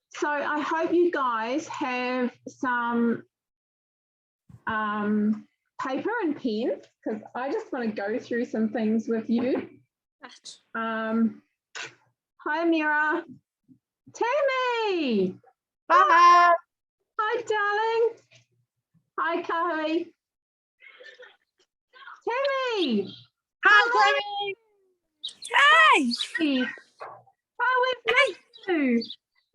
So I hope you guys have some paper and pen, because I just want to go through some things with you. Hi, Amira. Tammy. Bye. Hi, darling. Hi, Kahui. Tammy. Hi, Tammy. Hey. Oh, we've missed you.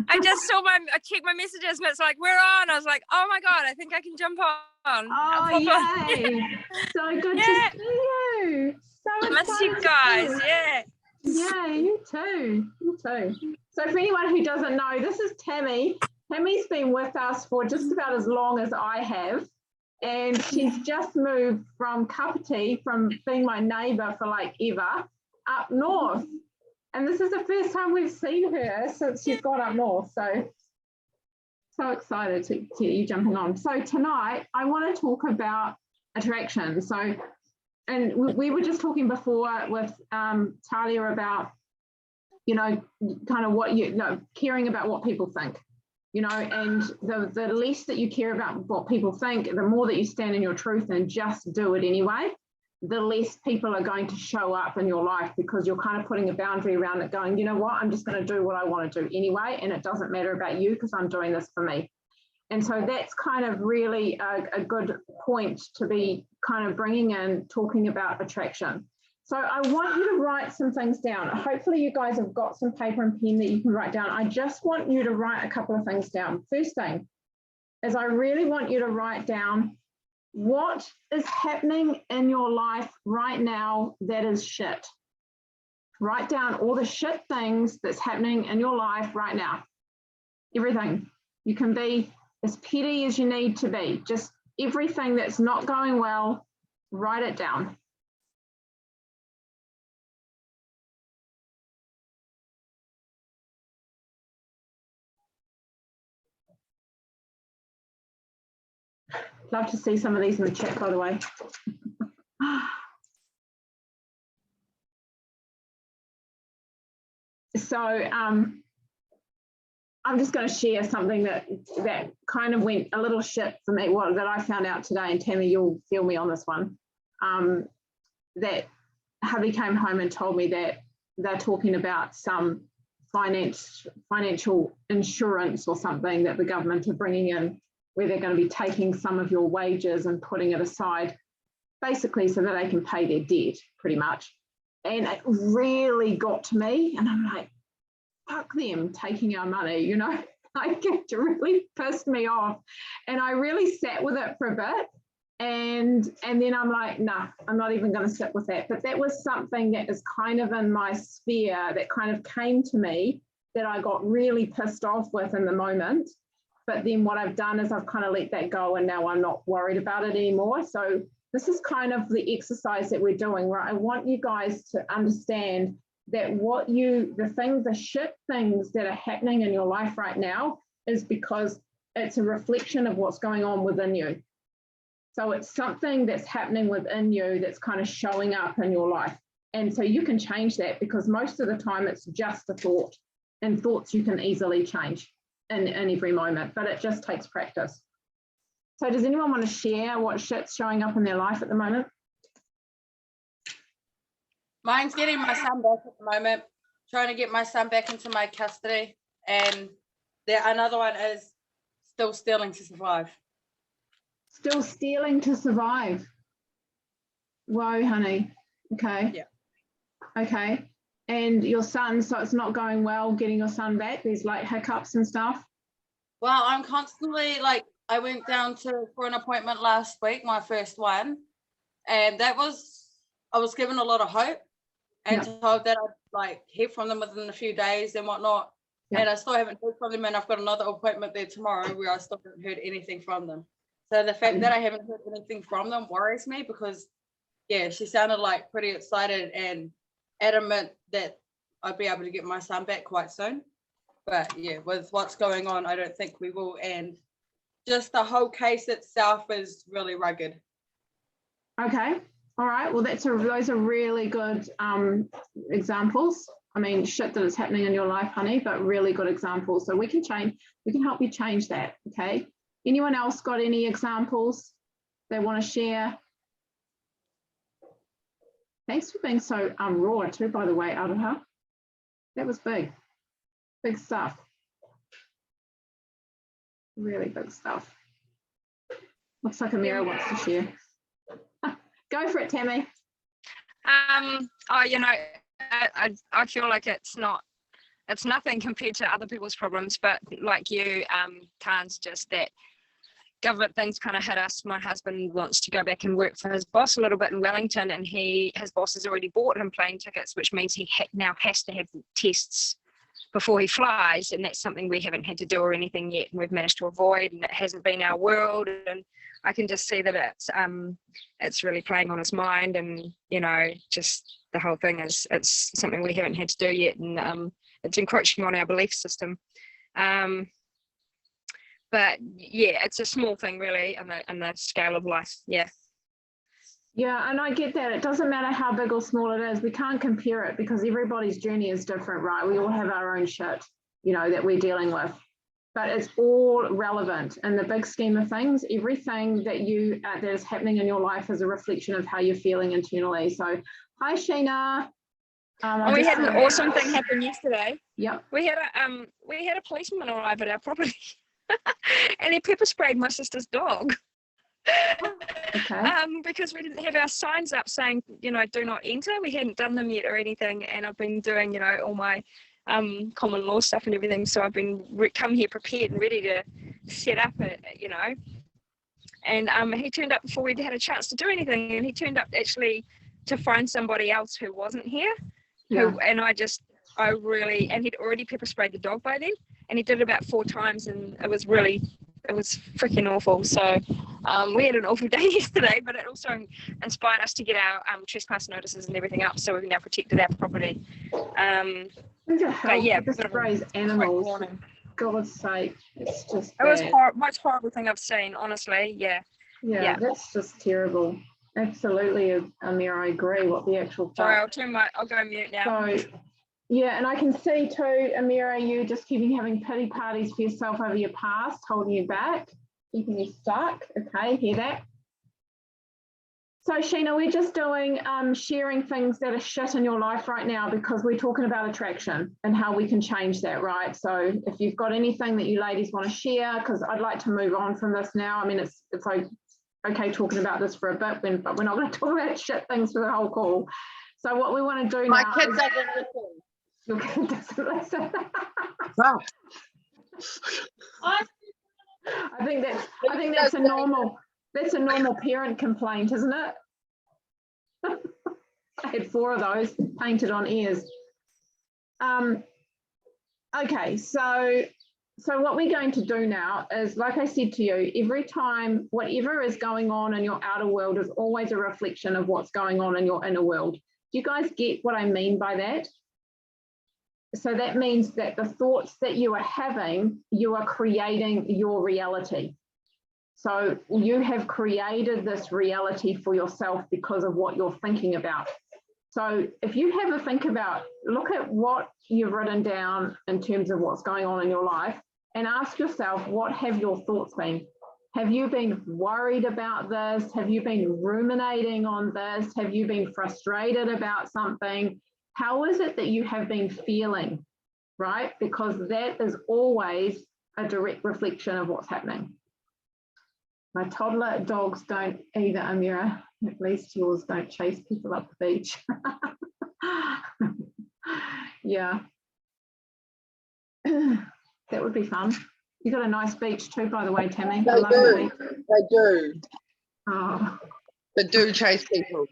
I just saw I checked my messages and it's like, we're on. I was like, oh my God, I think I can jump on. Oh, yay. So good to see you. So I miss you guys. Yeah. Yeah, you too. You too. So for anyone who doesn't know, this is Tammy. Tammy's been with us for just about as long as I have. And she's just moved from Kapiti, from being my neighbour for like ever, up north. And this is the first time we've seen her since she's gone up north. So excited to get you jumping on. So tonight I want to talk about attraction. So, and we were just talking before with Talia about, you know, kind of what you know, caring about what people think, you know, and the less that you care about what people think, the more that you stand in your truth and just do it anyway, the less people are going to show up in your life, because you're kind of putting a boundary around it going, you know what, I'm just going to do what I want to do anyway, and it doesn't matter about you because I'm doing this for me. And so that's kind of really a good point to be kind of bringing in, talking about attraction. So I want you to write some things down. Hopefully you guys have got some paper and pen that you can write down. I just want you to write a couple of things down. First thing is I really want you to write down what is happening in your life right now that is shit. Write down all the shit things that's happening in your life right now. Everything. You can be as petty as you need to be. Just everything that's not going well, write it down. Love to see some of these in the chat, by the way. So I'm just going to share something that kind of went a little shit for me, well, that I found out today, and Tammy, you'll feel me on this one, that hubby came home and told me that they're talking about some financial insurance or something that the government are bringing in, where they're going to be taking some of your wages and putting it aside, basically so that they can pay their debt, pretty much. And it really got to me, and I'm like, fuck them taking our money, you know, like it really pissed me off. And I really sat with it for a bit, and then I'm like, nah, I'm not even going to sit with that. But that was something that is kind of in my sphere that kind of came to me, that I got really pissed off with in the moment. But then what I've done is I've kind of let that go, and now I'm not worried about it anymore. So this is kind of the exercise that we're doing, right? I want you guys to understand that the shit things that are happening in your life right now is because it's a reflection of what's going on within you. So it's something that's happening within you that's kind of showing up in your life. And so you can change that, because most of the time it's just a thought, and thoughts you can easily change in every moment, but it just takes practice. So does anyone want to share what shit's showing up in their life at the moment? Mine's getting my son back at the moment, trying to get my son back into my custody. And another one is still stealing to survive. Still stealing to survive. Whoa, honey. Okay. Yeah. Okay. And your son, so it's not going well getting your son back? There's like hiccups and stuff? Well, I'm constantly like, I went down for an appointment last week, my first one, and I was given a lot of hope and told that I'd like hear from them within a few days and whatnot. And I still haven't heard from them, and I've got another appointment there tomorrow where I still haven't heard anything from them. So the fact that I haven't heard anything from them worries me, because yeah, she sounded like pretty excited and adamant that I'd be able to get my son back quite soon. But yeah, with what's going on, I don't think we will. And just the whole case itself is really rugged. Okay. All right. Well, those are really good examples. I mean, shit that is happening in your life, honey, but really good examples. So we can help you change that, okay? Anyone else got any examples they want to share? Thanks for being so raw too, by the way, Aroha. That was big stuff. Really big stuff. Looks like Amira wants to share. Go for it, Tammy. Oh, you know, I feel like it's nothing compared to other people's problems, but like you, Khan's just that government things kind of hit us. My husband wants to go back and work for his boss a little bit in Wellington, and his boss has already bought him plane tickets, which means he now has to have tests before he flies, and that's something we haven't had to do or anything yet, and we've managed to avoid, and it hasn't been our world, and I can just see that it's really playing on his mind, and you know, just the whole thing it's something we haven't had to do yet, and it's encroaching on our belief system. But yeah, it's a small thing really on the scale of life. Yeah. Yeah, and I get that. It doesn't matter how big or small it is. We can't compare it because everybody's journey is different, right? We all have our own shit, you know, that we're dealing with. But it's all relevant in the big scheme of things. Everything that that is happening in your life is a reflection of how you're feeling internally. So, hi, Sheena. We had an awesome thing happen yesterday. Yep. We had a policeman arrive at our property, and he pepper sprayed my sister's dog. Okay. Because we didn't have our signs up saying, you know, do not enter. We hadn't done them yet or anything, and I've been doing, you know, all my common law stuff and everything. So I've been come here prepared and ready to set up it, you know. And he turned up before we'd had a chance to do anything, and he turned up actually to find somebody else who wasn't here. Yeah. And and he'd already pepper sprayed the dog by then, and he did it about 4 times, and it was freaking awful. So we had an awful day yesterday, but it also inspired us to get our trespass notices and everything up, so we've now protected our property. But yeah, this sprays animals. For God's sake, it's just bad. It was most horrible thing I've seen, honestly. Yeah, that's just terrible. Absolutely, Amir, I agree. What the actual Sorry, I'll go mute now. So, yeah, and I can see too, Amira, you just keeping having pity parties for yourself over your past, holding you back, keeping you stuck. Okay, hear that? So, Sheena, we're just doing sharing things that are shit in your life right now because we're talking about attraction and how we can change that, right? So if you've got anything that you ladies want to share, because I'd like to move on from this now. I mean, it's okay talking about this for a bit, but we're not going to talk about shit things for the whole call. So what we want to do now. My kid doesn't listen. Your kid doesn't listen. Wow. I think that's a normal parent complaint, isn't it? I had 4 of those painted on ears. Okay, so what we're going to do now is, like I said to you, every time whatever is going on in your outer world is always a reflection of what's going on in your inner world. Do you guys get what I mean by that? So that means that the thoughts that you are having, you are creating your reality. So you have created this reality for yourself because of what you're thinking about. So if you have a think about, look at what you've written down in terms of what's going on in your life and ask yourself, what have your thoughts been? Have you been worried about this? Have you been ruminating on this? Have you been frustrated about something? How is it that you have been feeling, right? Because that is always a direct reflection of what's happening. My toddler dogs don't either, Amira. At least yours don't chase people up the beach. Yeah. That would be fun. You got a nice beach too, by the way, Tammy. They do. Oh. They do chase people.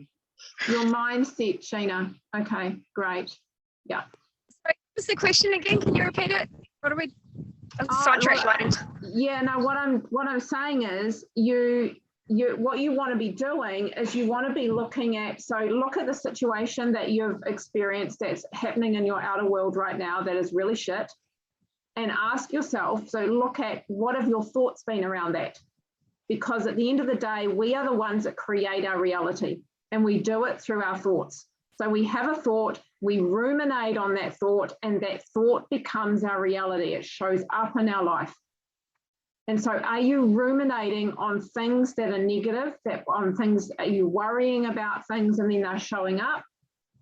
Your mindset, Sheena. Okay, great. Yeah. So what's the question again? Can you repeat it? What are we? Yeah, no, what I'm saying is what you want to be doing is you want to be looking at, so look at the situation that you've experienced that's happening in your outer world right now that is really shit, and ask yourself, so look at what have your thoughts been around that, because at the end of the day, we are the ones that create our reality and we do it through our thoughts. So we have a thought, we ruminate on that thought, and that thought becomes our reality. It shows up in our life. And so are you ruminating on things that are negative, are you worrying about things and then they're showing up?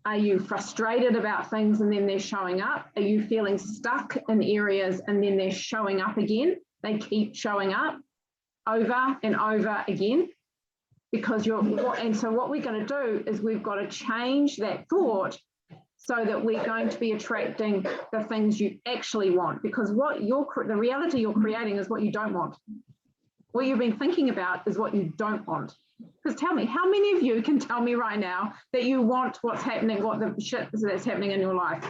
Are you frustrated about things and then they're showing up? Are you feeling stuck in areas and then they're showing up again? They keep showing up over and over again because and so what we're going to do is we've got to change that thought so that we're going to be attracting the things you actually want, because the reality you're creating is what you don't want. What you've been thinking about is what you don't want. Because tell me, how many of you can tell me right now that you want what's happening, what the shit that's happening in your life?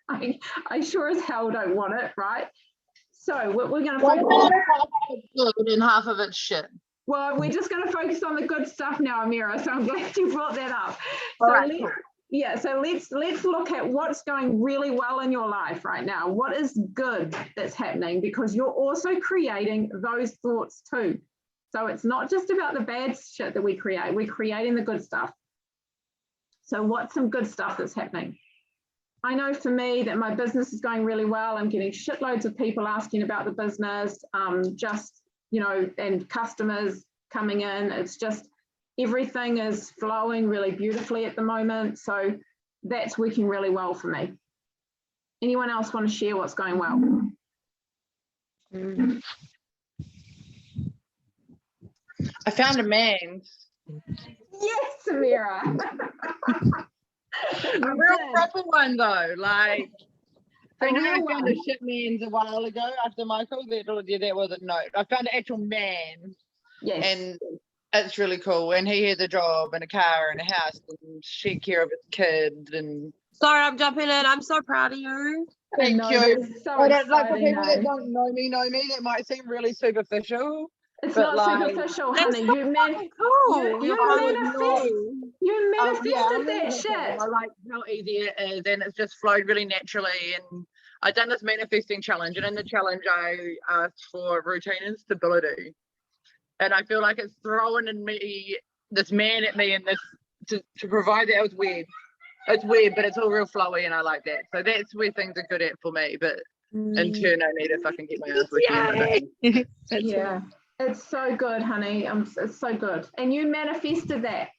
I sure as hell don't want it, right? So we're going to focus on half of it's good and half of it's shit. Well, we're just going to focus on the good stuff now, Amira. So I'm glad you brought that up. All right, cool. Yeah, so let's look at what's going really well in your life right now. What is good that's happening? Because you're also creating those thoughts too. So it's not just about the bad shit that we create. We're creating the good stuff. So what's some good stuff that's happening? I know for me that my business is going really well. I'm getting shitloads of people asking about the business, and customers coming in. It's just everything is flowing really beautifully at the moment. So that's working really well for me. Anyone else want to share what's going well? I found a man. Yes, Samira. A real proper one though. Like, I know I found one. a shit man's a while ago after Michael. That wasn't no. I found an actual man. Yes. And it's really cool. And he has a job and a car and a house and take care of his kids. And Sorry, I'm jumping in. I'm so proud of you. thank you. So I don't, like, for people that exciting, don't know me, that might seem really superficial. It's but not like, superficial, That's honey. so You cool. manifested that I shit. like how easy it is, and it's just flowed really naturally. And I've done this manifesting challenge, and in the challenge I asked for routine and stability. And I feel like it's throwing in me this man at me, and this to provide that. It was weird. It's weird, but it's all real flowy, and I like that. So that's where things are good at for me. But in turn, I need to fucking get my ass working. Yeah, it's so good, honey. It's so good. And you manifested that.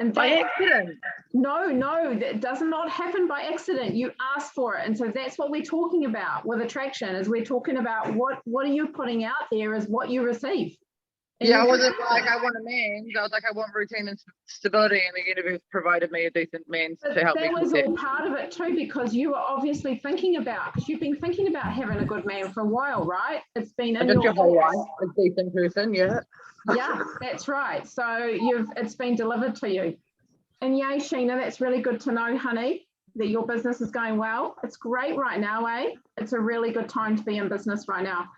And By accident. No, that does not happen by accident. You asked for it. And so that's what we're talking about with attraction, is we're talking about what are you putting out there is what you receive. And Yeah, I wasn't like, I want a man. I was like, I want routine and stability, and the universe provided me a decent man to help me. That was all part of it too, because you were obviously thinking about, because you've been thinking about having a good man for a while, right? It's been in your whole life, a decent person, yeah. Yeah, that's right. So it's been delivered to you. And yay, Sheena, that's really good to know, honey, that your business is going well. It's great right now, eh? It's a really good time to be in business right now.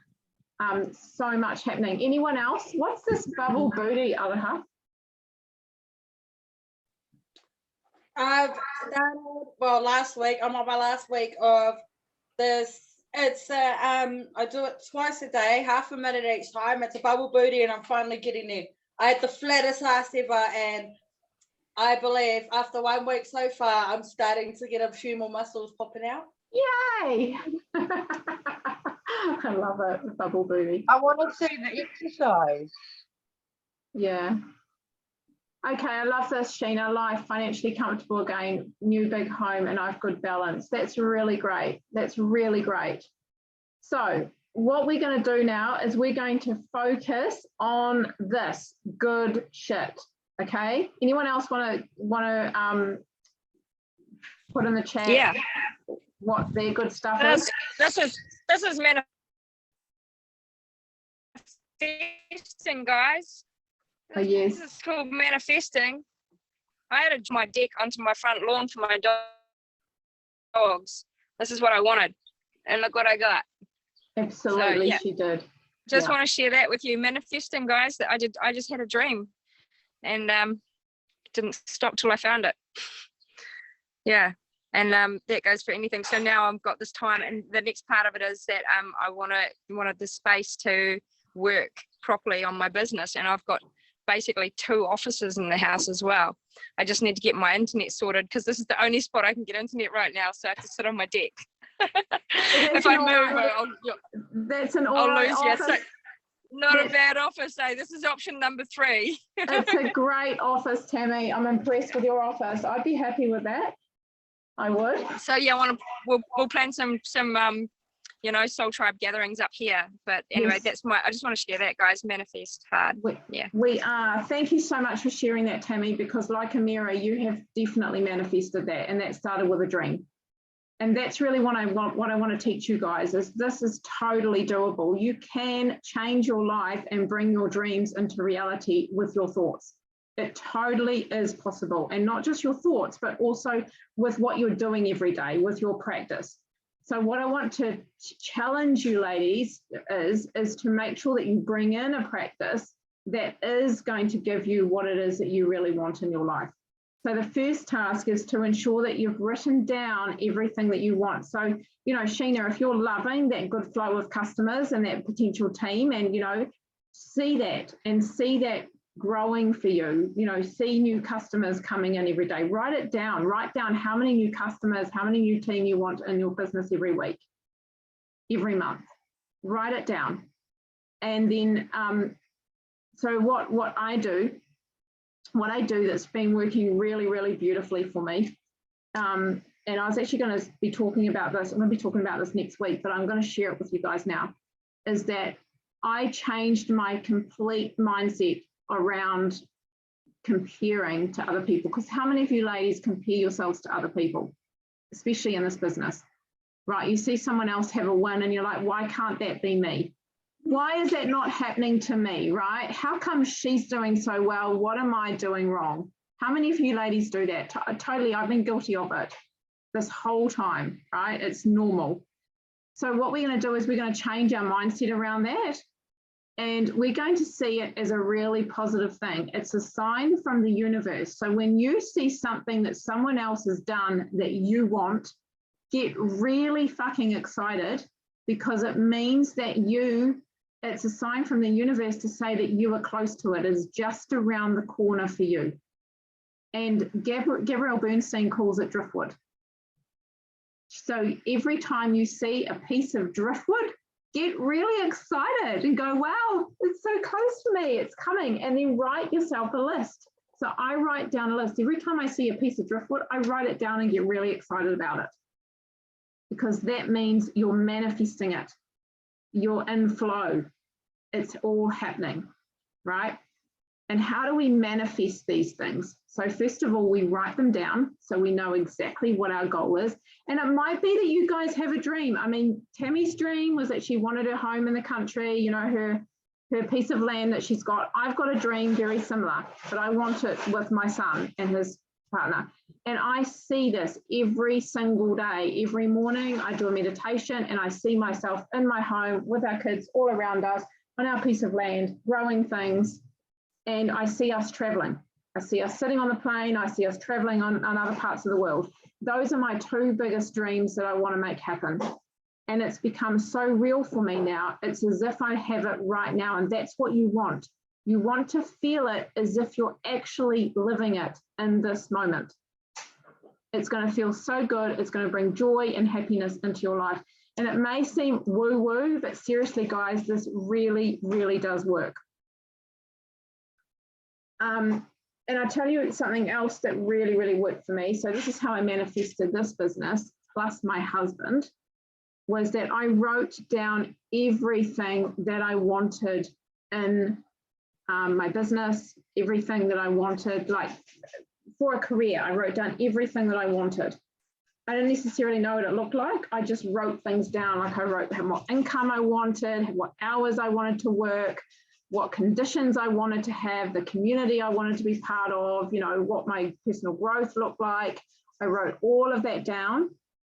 So much happening. Anyone else? What's this bubble booty, Alaha? I've started, last week. I'm on my last week of this. It's I do it twice a day, half a minute each time. It's a bubble booty, and I'm finally getting there. I had the flattest ass ever, and I believe after 1 week so far, I'm starting to get a few more muscles popping out. Yay! I love it, bubble booty. I want to see the exercise. Yeah. Okay, I love this, Sheena. Life, financially comfortable again, new big home, and I've good balance. That's really great. That's really great. So what we're going to do now is we're going to focus on this good shit. Okay. Anyone else want to put in the chat what their good stuff is? This is manifesting, guys. Oh, yes. This is called manifesting. I added my deck onto my front lawn for my dogs. This is what I wanted, and look what I got. Absolutely, so, she did. Just want to share that with you. Manifesting, guys. That I just had a dream, and didn't stop till I found it. Yeah, and that goes for anything. So now I've got this time, and the next part of it is that I wanted the space to work properly on my business, and I've got basically 2 offices in the house as well. I just need to get my internet sorted because this is the only spot I can get internet right now. So I have to sit on my deck. If I move, that's an I'll lose you. office. So not a bad office, eh? This is option number 3. It's a great office, Tammy. I'm impressed with your office. I'd be happy with that. I would. So yeah, we'll plan some you know, Soul Tribe gatherings up here. But anyway, Yes. I just want to share that, guys. Manifest hard. We are. Thank you so much for sharing that, Tammy, because like Amira, you have definitely manifested that, and that started with a dream. And that's really what I want to teach you guys is this is totally doable. You can change your life and bring your dreams into reality with your thoughts. It totally is possible. And not just your thoughts, but also with what you're doing every day, with your practice. So what I want to challenge you ladies is to make sure that you bring in a practice that is going to give you what it is that you really want in your life. So the first task is to ensure that you've written down everything that you want. So, you know, Sheena, if you're loving that good flow of customers and that potential team and, you know, see that growing for you, you know, see new customers coming in every day, write down how many new customers, how many new team you want in your business every week, every month, write it down. And then, so what I do that's been working really, really beautifully for me, and I was actually going to be talking about this, I'm going to be talking about this next week, but I'm going to share it with you guys now, is that I changed my complete mindset around comparing to other people. Because how many of you ladies compare yourselves to other people, especially in this business, right? You see someone else have a win and you're like, why can't that be me? Why is that not happening to me, right? How come she's doing so well? What am I doing wrong? How many of you ladies do that? Totally, I've been guilty of it this whole time, right? It's normal. So what we're going to do is we're going to change our mindset around that. And we're going to see it as a really positive thing. It's a sign from the universe. So when you see something that someone else has done that you want, get really fucking excited, because it means that it's a sign from the universe to say that you are close to it. It's just around the corner for you. And Gabrielle Bernstein calls it driftwood. So every time you see a piece of driftwood, get really excited and go, wow, it's so close to me, it's coming. And then write yourself a list. So I write down a list. Every time I see a piece of driftwood, I write it down and get really excited about it. Because that means you're manifesting it. You're in flow. It's all happening, right? And how do we manifest these things? So first of all, we write them down so we know exactly what our goal is. And it might be that you guys have a dream. I mean, Tammy's dream was that she wanted her home in the country, you know, her piece of land that she's got. I've got a dream very similar, but I want it with my son and his partner. And I see this every single day. Every morning I do a meditation and I see myself in my home with our kids all around us on our piece of land, growing things. And I see us traveling. I see us sitting on the plane. I see us traveling on other parts of the world. Those are my 2 biggest dreams that I want to make happen. And it's become so real for me now. It's as if I have it right now. And that's what you want. You want to feel it as if you're actually living it in this moment. It's going to feel so good. It's going to bring joy and happiness into your life. And it may seem woo-woo, but seriously, guys, this really, really does work. And I'll tell you something else that really, really worked for me. So this is how I manifested this business, plus my husband, was that I wrote down everything that I wanted in my business, everything that I wanted, like for a career. I wrote down everything that I wanted. I didn't necessarily know what it looked like. I just wrote things down. Like I wrote what income I wanted, what hours I wanted to work, what conditions I wanted to have, the community I wanted to be part of, you know, what my personal growth looked like. I wrote all of that down.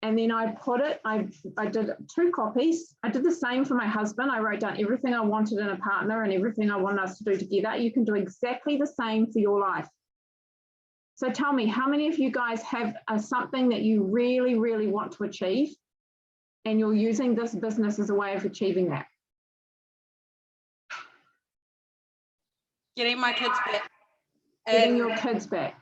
And then I put it, I did 2 copies. I did the same for my husband. I wrote down everything I wanted in a partner and everything I wanted us to do together. You can do exactly the same for your life. So tell me, how many of you guys have something that you really, really want to achieve and you're using this business as a way of achieving that? Getting my kids back. Getting And your kids back.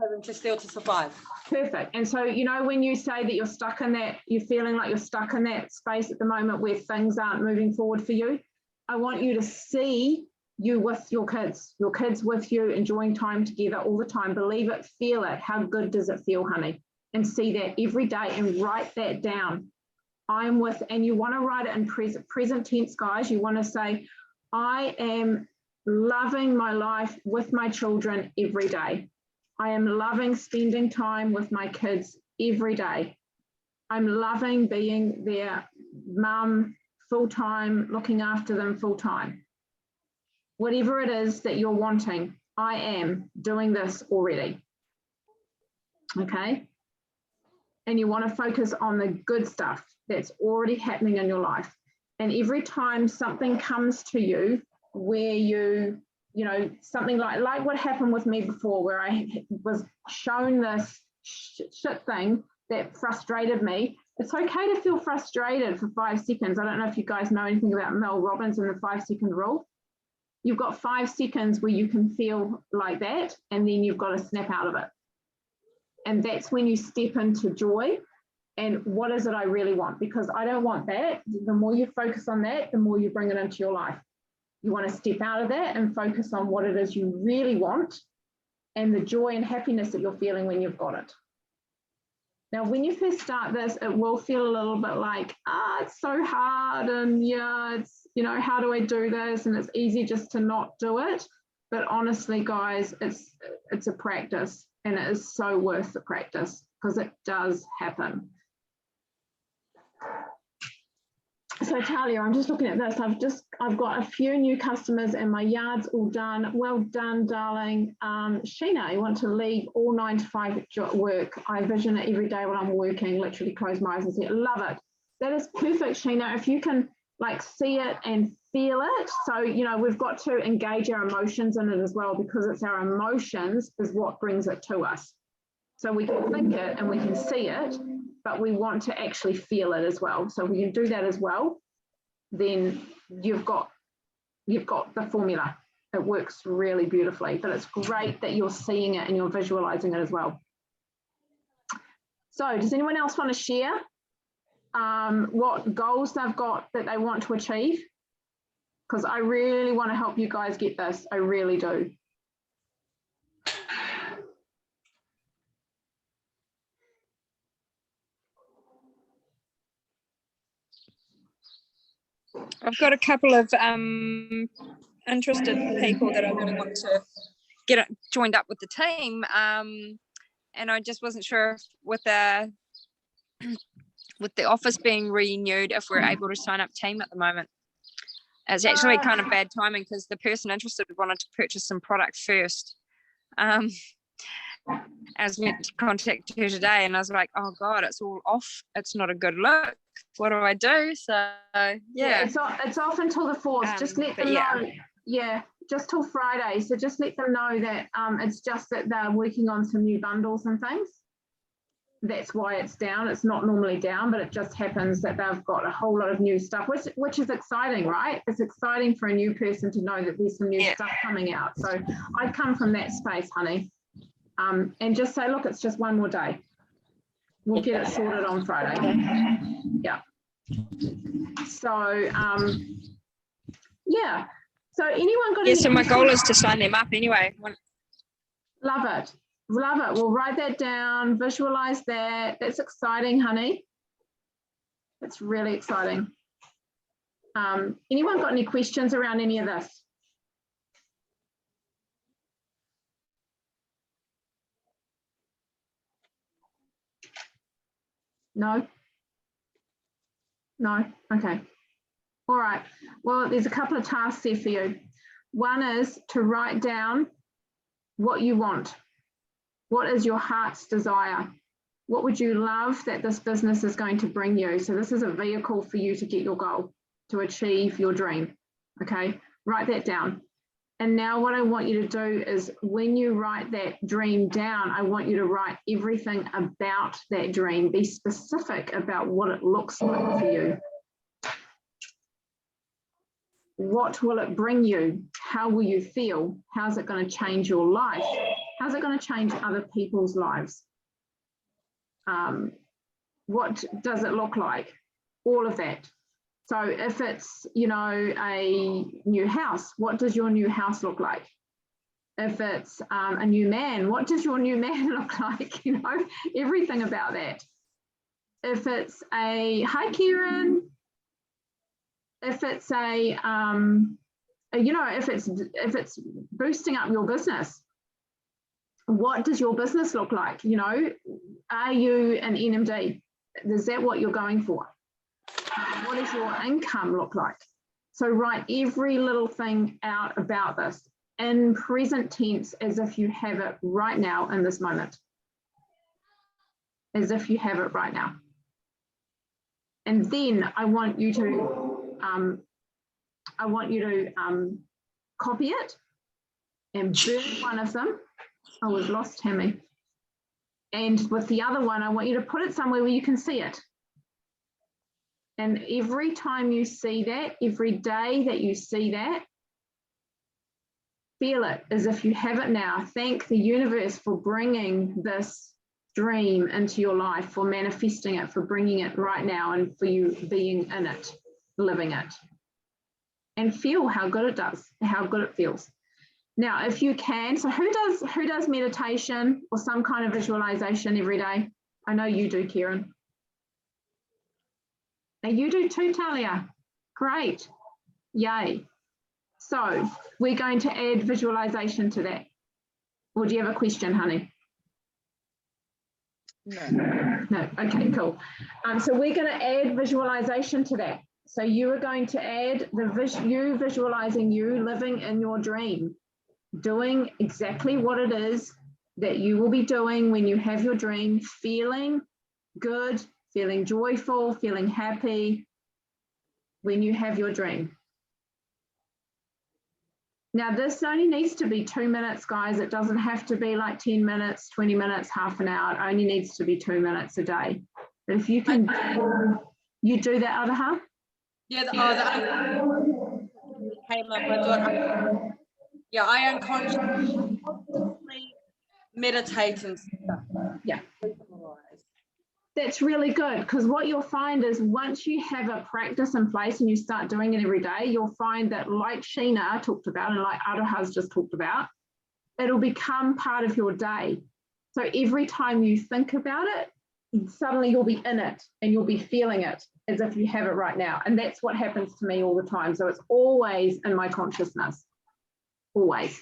having to steal to survive. Perfect. And so, you know, when you say that you're stuck in that, you're feeling like you're stuck in that space at the moment where things aren't moving forward for you, I want you to see you with your kids with you, enjoying time together all the time. Believe it, feel it. How good does it feel, honey? And see that every day and write that down. I'm with, and you want to write it in present tense, guys. You want to say, I am loving my life with my children every day. I am loving spending time with my kids every day. I'm loving being their mum full-time, looking after them full-time. Whatever it is that you're wanting, I am doing this already. Okay? And you want to focus on the good stuff that's already happening in your life. And every time something comes to you where you know, something like what happened with me before, where I was shown this shit thing that frustrated me. It's okay to feel frustrated for 5 seconds. I don't know if you guys know anything about Mel Robbins and the 5-second rule. You've got 5 seconds where you can feel like that, and then you've got to snap out of it. And that's when you step into joy. And what is it I really want? Because I don't want that. The more you focus on that, the more you bring it into your life. You want to step out of that and focus on what it is you really want and the joy and happiness that you're feeling when you've got it. Now, when you first start this, it will feel a little bit like, it's so hard, and yeah, it's, you know, how do I do this? And it's easy just to not do it. But honestly, guys, it's a practice, and it is so worth the practice because it does happen. So Talia, I'm just looking at this. I've got a few new customers and my yard's all done. Well done, darling. Sheena, you want to leave all 9 to 5 work. I vision it every day when I'm working, literally close my eyes and see it. Love it. That is perfect, Sheena. If you can like see it and feel it. So, you know, we've got to engage our emotions in it as well, because it's our emotions is what brings it to us. So we can think it and we can see it, but we want to actually feel it as well. So we can do that as well. Then you've got the formula. It works really beautifully, but it's great that you're seeing it and you're visualizing it as well. So does anyone else want to share what goals they've got that they want to achieve? Because I really want to help you guys get this. I really do. I've got a couple of interested people that I really want to get joined up with the team, and I just wasn't sure if with the office being renewed, if we're able to sign up team at the moment. It's actually kind of bad timing because the person interested wanted to purchase some product first. I was meant to contact her today, and I was like, oh God, it's all off. It's not a good look. What do I do? So yeah. It's off until the 4th. Just let them know. Yeah, just till Friday. So just let them know that it's just that they're working on some new bundles and things. That's why it's down. It's not normally down, but it just happens that they've got a whole lot of new stuff, which is exciting, right? It's exciting for a new person to know that there's some new stuff coming out. So I come from that space, honey. And just say, look, it's just one more day. We'll get it sorted on Friday. Yeah. So, yeah. So anyone got any so my goal is to sign them up anyway. Love it. Love it. We'll write that down, visualize that. That's exciting, honey. It's really exciting. Anyone got any questions around any of this? No? No? Okay. All right. Well, there's a couple of tasks there for you. One is to write down what you want. What is your heart's desire? What would you love that this business is going to bring you? So this is a vehicle for you to get your goal, to achieve your dream. Okay, write that down. And now what I want you to do is when you write that dream down, I want you to write everything about that dream. Be specific about what it looks like for you. What will it bring you? How will you feel? How's it going to change your life? How's it going to change other people's lives? What does it look like? All of that. So if it's, you know, a new house, what does your new house look like? If it's a new man, what does your new man look like? You know, everything about that. If it's a, hi Kieran, if it's a, you know, if it's boosting up your business, what does your business look like? You know, are you an NMD? Is that what you're going for? What does your income look like? So write every little thing out about this in present tense as if you have it right now in this moment. As if you have it right now. And then I want you to copy it and burn one of them. Oh, we've lost Tammy. And with the other one, I want you to put it somewhere where you can see it. And every time you see that, every day that you see that, feel it as if you have it now. Thank the universe for bringing this dream into your life, for manifesting it, for bringing it right now, and for you being in it, living it. And feel how good it does, how good it feels. Now, if you can, so who does meditation or some kind of visualization every day? I know you do, Kieran. And you do too, Talia. Great. Yay. So we're going to add visualization to that. Or do you have a question, honey? No. No. Okay, cool. So we're going to add visualization to that. So you are going to add you visualizing you living in your dream, doing exactly what it is that you will be doing when you have your dream, feeling good, feeling joyful, feeling happy when you have your dream. Now, this only needs to be 2 minutes, guys. It doesn't have to be like 10 minutes, 20 minutes, half an hour. It only needs to be 2 minutes a day. But if you can, you do that, Adaha? Yeah, came up. I unconsciously meditate and stuff. Yeah. That's really good, because what you'll find is once you have a practice in place and you start doing it every day, you'll find that, like Sheena talked about and like Adaha's just talked about, it'll become part of your day. So every time you think about it, suddenly you'll be in it and you'll be feeling it as if you have it right now. And that's what happens to me all the time. So it's always in my consciousness, always.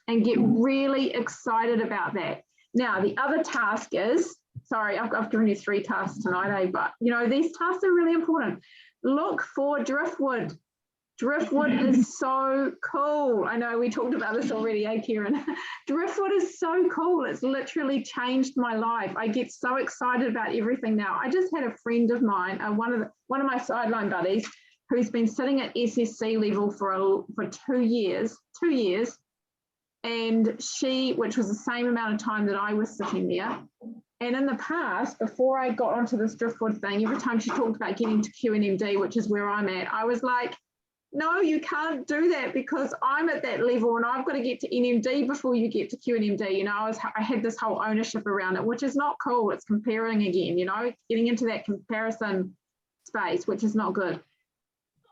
And get really excited about that. Now, the other task is, sorry, I've given you 3 tasks tonight, eh? But, you know, these tasks are really important. Look for driftwood. Driftwood is so cool. I know we talked about this already, eh, Kieran? Driftwood is so cool. It's literally changed my life. I get so excited about everything now. I just had a friend of mine, one of my sideline buddies, who's been sitting at SSC level for 2 years, and which was the same amount of time that I was sitting there. And in the past, before I got onto this driftwood thing, every time she talked about getting to QNMD, which is where I'm at, I was like, no, you can't do that because I'm at that level and I've got to get to NMD before you get to QNMD. You know, I had this whole ownership around it, which is not cool. It's comparing again, you know, getting into that comparison space, which is not good.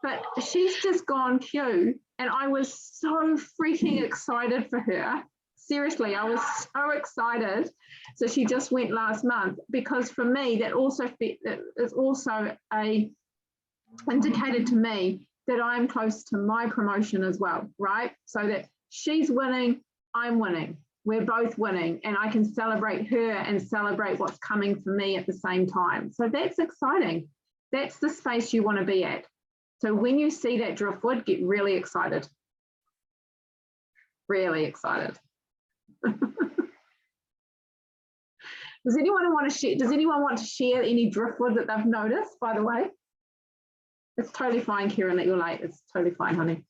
But she's just gone Q, and I was so freaking excited for her. Seriously, I was so excited. So she just went last month, because for me, that also is also indicated to me that I'm close to my promotion as well, right? So that she's winning, I'm winning. We're both winning, and I can celebrate her and celebrate what's coming for me at the same time. So that's exciting. That's the space you want to be at. So when you see that driftwood, get really excited. Really excited. Does anyone want to share any driftwood that they've noticed, by the way? It's totally fine, Kieran, that you're late. It's totally fine, honey.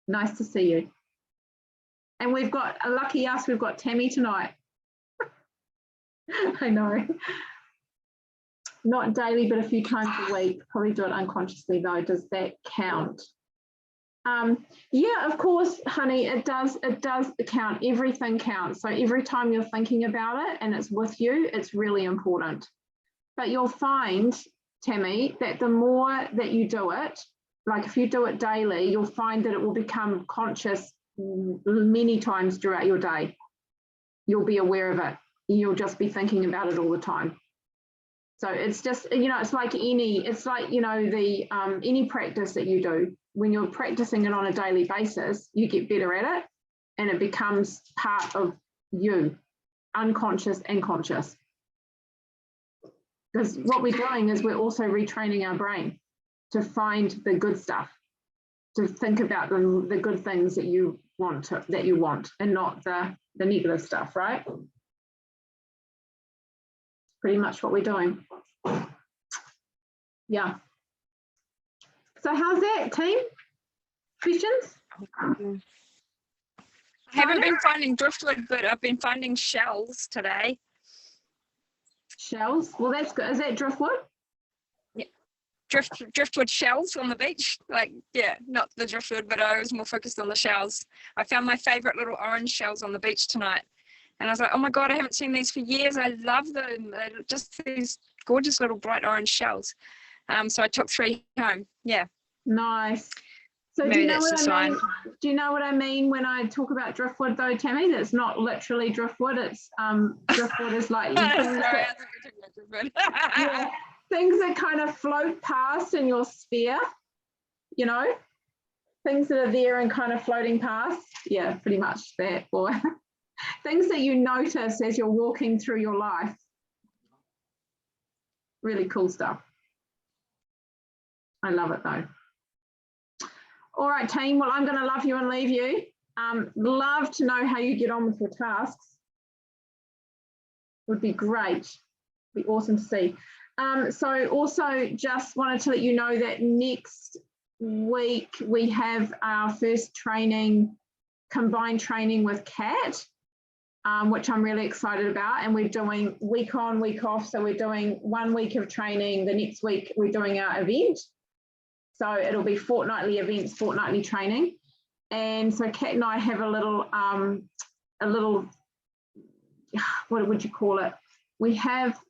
Nice to see you. And we've got, lucky us, we've got Tammy tonight. I know. Not daily, but a few times a week. Probably do it unconsciously though. Does that count? Yeah, of course, honey, it does count. Everything counts. So every time you're thinking about it and it's with you, it's really important. But you'll find, Tammy, that the more that you do it, like if you do it daily, you'll find that it will become conscious many times throughout your day. You'll be aware of it. You'll just be thinking about it all the time. So it's just, it's like any practice that you do. When you're practicing it on a daily basis, you get better at it and it becomes part of you, unconscious and conscious. Because what we're doing is we're also retraining our brain to find the good stuff, to think about the good things that you want, and not the negative stuff, right? Pretty much what we're doing. Yeah. So how's that, team? Questions? I haven't been finding driftwood, but I've been finding shells today. Shells? Well, that's good. Is that driftwood? Yeah. Driftwood shells on the beach. Like, yeah, not the driftwood, but I was more focused on the shells. I found my favorite little orange shells on the beach tonight. And I was like, oh my God, I haven't seen these for years. I love them. They're just these gorgeous little bright orange shells. So I took 3 home. Yeah. Nice. So do you know what I mean? Do you know what I mean when I talk about driftwood though, Tammy? That's not literally driftwood. It's driftwood is like yeah, things that kind of float past in your sphere, things that are there and kind of floating past. Yeah, pretty much that. Or things that you notice as you're walking through your life. Really cool stuff. I love it though. All right, team. Well, I'm going to love you and leave you. Love to know how you get on with your tasks. Would be great. Be awesome to see. So also just wanted to let you know that next week we have our first training, combined training with Kat, which I'm really excited about. And we're doing week on, week off. So we're doing 1 week of training. The next week we're doing our event. So it'll be fortnightly events, fortnightly training. And so Kat and I have a little, what would you call it? We have,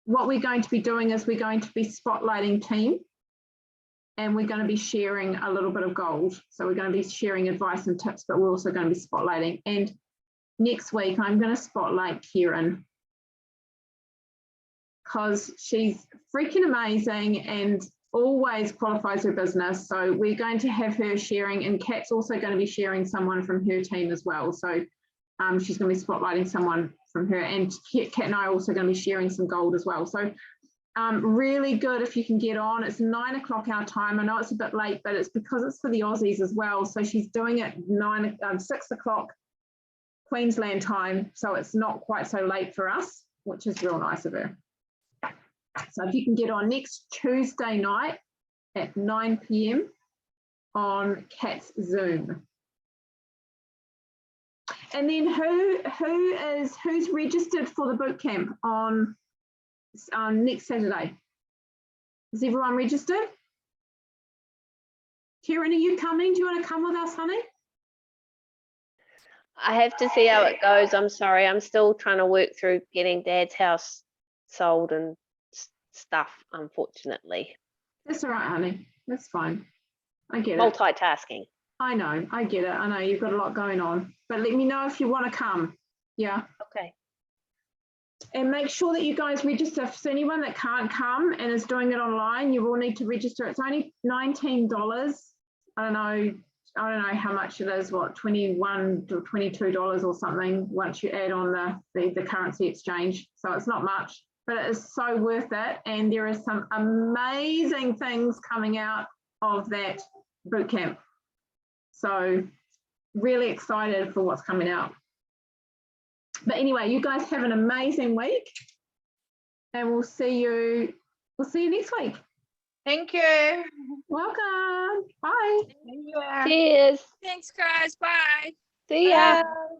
what we're going to be doing is we're going to be spotlighting team, and we're going to be sharing a little bit of gold. So we're going to be sharing advice and tips, but we're also going to be spotlighting. And next week, I'm going to spotlight Kieran, because she's freaking amazing and always qualifies her business. So we're going to have her sharing, and Kat's also going to be sharing someone from her team as well. So she's going to be spotlighting someone from her, and Kat and I are also going to be sharing some gold as well. So really good if you can get on. It's 9 o'clock our time. I know it's a bit late, but it's because it's for the Aussies as well. So she's doing it 6 o'clock Queensland time. So it's not quite so late for us, which is real nice of her. So if you can get on next Tuesday night at 9 p.m. on Kat's Zoom. And then who's registered for the boot camp on next Saturday? Is everyone registered? Kieran, are you coming? Do you want to come with us, honey? I have to see how it goes. I'm sorry. I'm still trying to work through getting Dad's house sold and stuff, unfortunately. That's all right, honey. That's fine. I get it. Multitasking. I know. I get it. I know you've got a lot going on. But let me know if you want to come. Yeah. Okay. And make sure that you guys register. So anyone that can't come and is doing it online, you will need to register. It's only $19. I don't know how much it is, what, $21 to $22 or something once you add on the currency exchange. So it's not much, but it is so worth it. And there are some amazing things coming out of that boot camp. So really excited for what's coming out. But anyway, you guys have an amazing week, and we'll see you next week. Thank you. Welcome. Bye. Cheers. Thanks, guys. Bye. See ya. Bye.